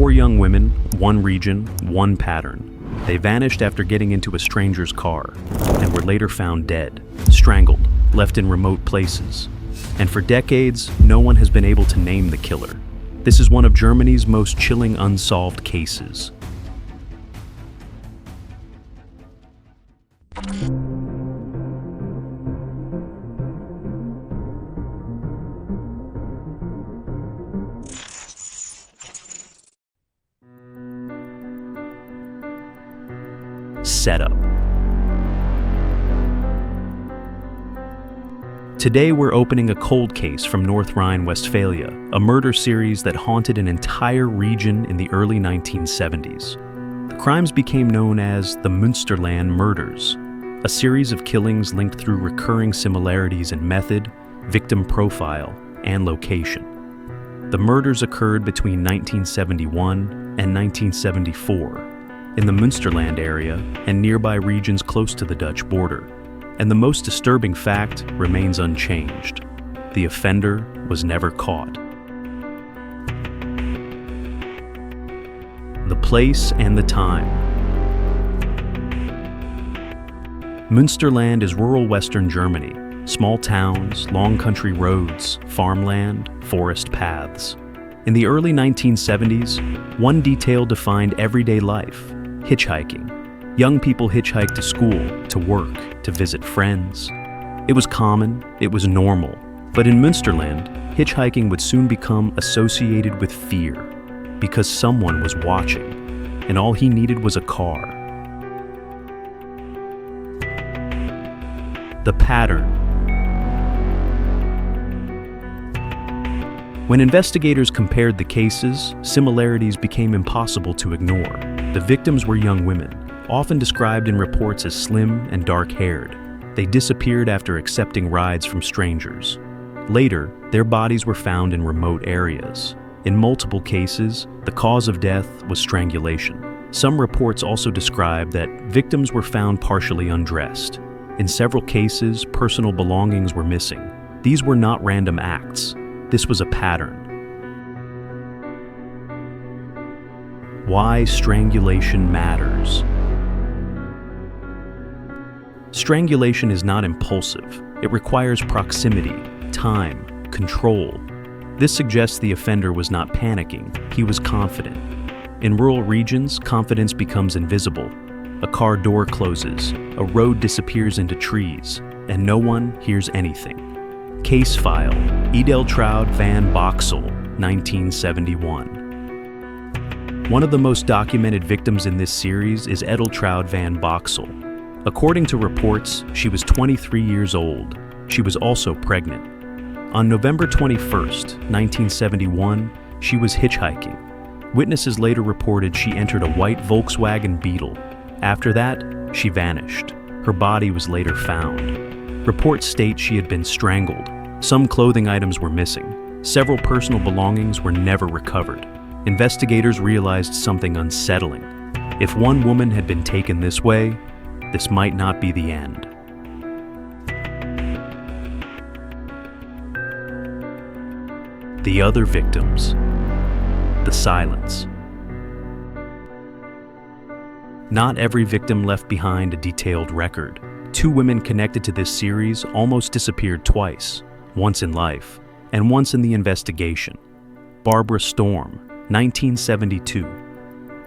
4 young women, 1 region, 1 pattern. They vanished after getting into a stranger's car and were later found dead, strangled, left in remote places. And for decades, no one has been able to name the killer. This is one of Germany's most chilling unsolved cases. Setup. Today we're opening a cold case from North Rhine-Westphalia, a murder series that haunted an entire region in the early 1970s. The crimes became known as the Münsterland Murders, a series of killings linked through recurring similarities in method, victim profile, and location. The murders occurred between 1971 and 1974 in the Münsterland area and nearby regions close to the Dutch border. And the most disturbing fact remains unchanged. The offender was never caught. The place and the time. Münsterland is rural western Germany. Small towns, long country roads, farmland, forest paths. In the early 1970s, one detail defined everyday life: hitchhiking. Young people hitchhiked to school, to work, to visit friends. It was common, it was normal. But in Münsterland, hitchhiking would soon become associated with fear, because someone was watching, and all he needed was a car. The pattern. When investigators compared the cases, similarities became impossible to ignore. The victims were young women, often described in reports as slim and dark-haired. They disappeared after accepting rides from strangers. Later, their bodies were found in remote areas. In multiple cases, the cause of death was strangulation. Some reports also describe that victims were found partially undressed. In several cases, personal belongings were missing. These were not random acts. This was a pattern. Why strangulation matters. Strangulation is not impulsive. It requires proximity, time, control. This suggests the offender was not panicking. He was confident. In rural regions, confidence becomes invisible. A car door closes, a road disappears into trees, and no one hears anything. Case file: Edeltraud van Boxel, 1971. One of the most documented victims in this series is Edeltraud van Boxel. According to reports, she was 23 years old. She was also pregnant. On November 21st, 1971, she was hitchhiking. Witnesses later reported she entered a white Volkswagen Beetle. After that, she vanished. Her body was later found. Reports state she had been strangled. Some clothing items were missing. Several personal belongings were never recovered. Investigators realized something unsettling. If one woman had been taken this way, this might not be the end. The other victims. The silence. Not every victim left behind a detailed record. 2 women connected to this series almost disappeared twice, once in life, and once in the investigation. Barbara Storm, 1972.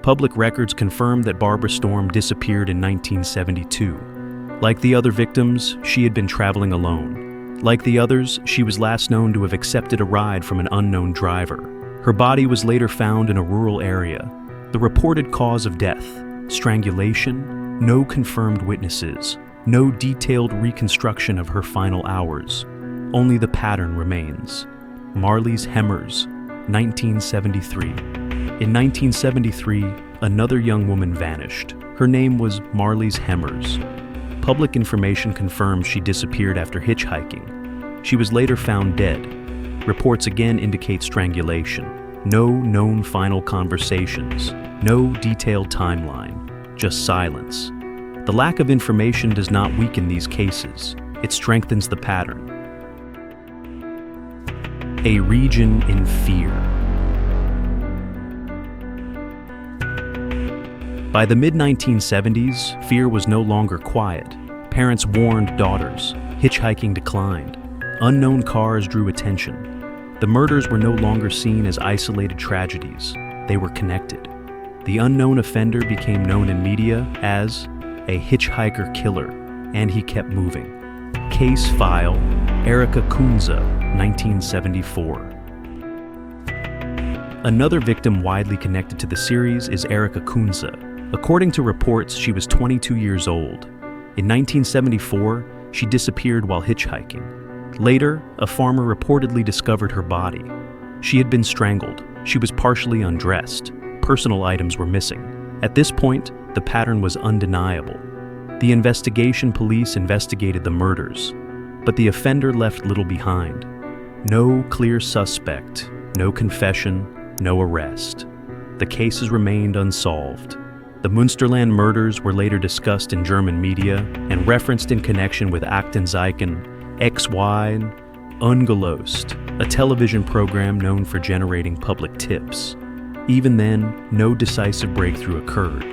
Public records confirm that Barbara Storm disappeared in 1972. Like the other victims, she had been traveling alone. Like the others, she was last known to have accepted a ride from an unknown driver. Her body was later found in a rural area. The reported cause of death: strangulation. No confirmed witnesses. No detailed reconstruction of her final hours. Only the pattern remains. Marlies Hemmers, 1973. In 1973, another young woman vanished. Her name was Marlies Hemmers. Public information confirms she disappeared after hitchhiking. She was later found dead. Reports again indicate strangulation. No known final conversations. No detailed timeline. Just silence. The lack of information does not weaken these cases. It strengthens the pattern. A region in fear. By the mid-1970s, fear was no longer quiet. Parents warned daughters. Hitchhiking declined. Unknown cars drew attention. The murders were no longer seen as isolated tragedies. They were connected. The unknown offender became known in media as a hitchhiker killer, and he kept moving. Case file, Erika Kunze, 1974. Another victim widely connected to the series is Erika Kunze. According to reports, she was 22 years old. In 1974, she disappeared while hitchhiking. Later, a farmer reportedly discovered her body. She had been strangled. She was partially undressed. Personal items were missing. At this point, the pattern was undeniable. The investigation police investigated the murders, but the offender left little behind. No clear suspect, no confession, no arrest. The cases remained unsolved. The Münsterland murders were later discussed in German media and referenced in connection with Aktenzeichen XY Ungelöst, a television program known for generating public tips. Even then, no decisive breakthrough occurred.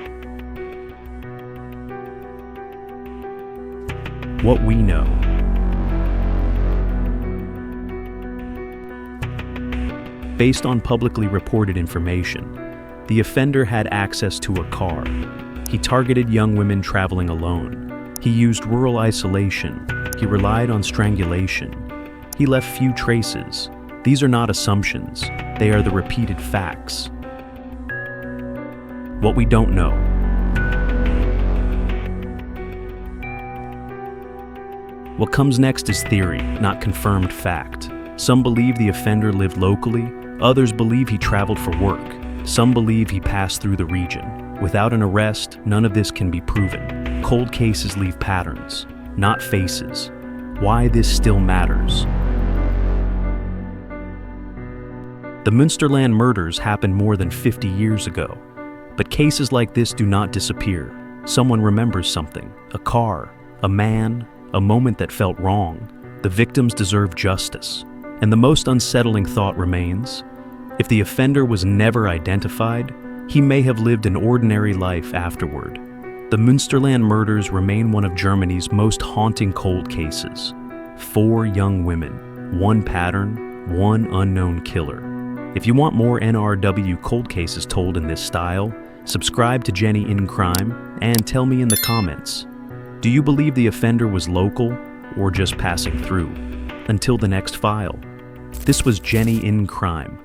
What we know. Based on publicly reported information, the offender had access to a car. He targeted young women traveling alone. He used rural isolation. He relied on strangulation. He left few traces. These are not assumptions. They are the repeated facts. What we don't know. What comes next is theory, not confirmed fact. Some believe the offender lived locally. Others believe he traveled for work. Some believe he passed through the region. Without an arrest, none of this can be proven. Cold cases leave patterns, not faces. Why this still matters. The Münsterland murders happened more than 50 years ago. But cases like this do not disappear. Someone remembers something, a car, a man, a moment that felt wrong. The victims deserve justice. And the most unsettling thought remains, if the offender was never identified, he may have lived an ordinary life afterward. The Münsterland murders remain one of Germany's most haunting cold cases. 4 young women, 1 pattern, 1 unknown killer. If you want more NRW cold cases told in this style, subscribe to Jenny in Crime and tell me in the comments. Do you believe the offender was local or just passing through? Until the next file. This was Jenny in Crime.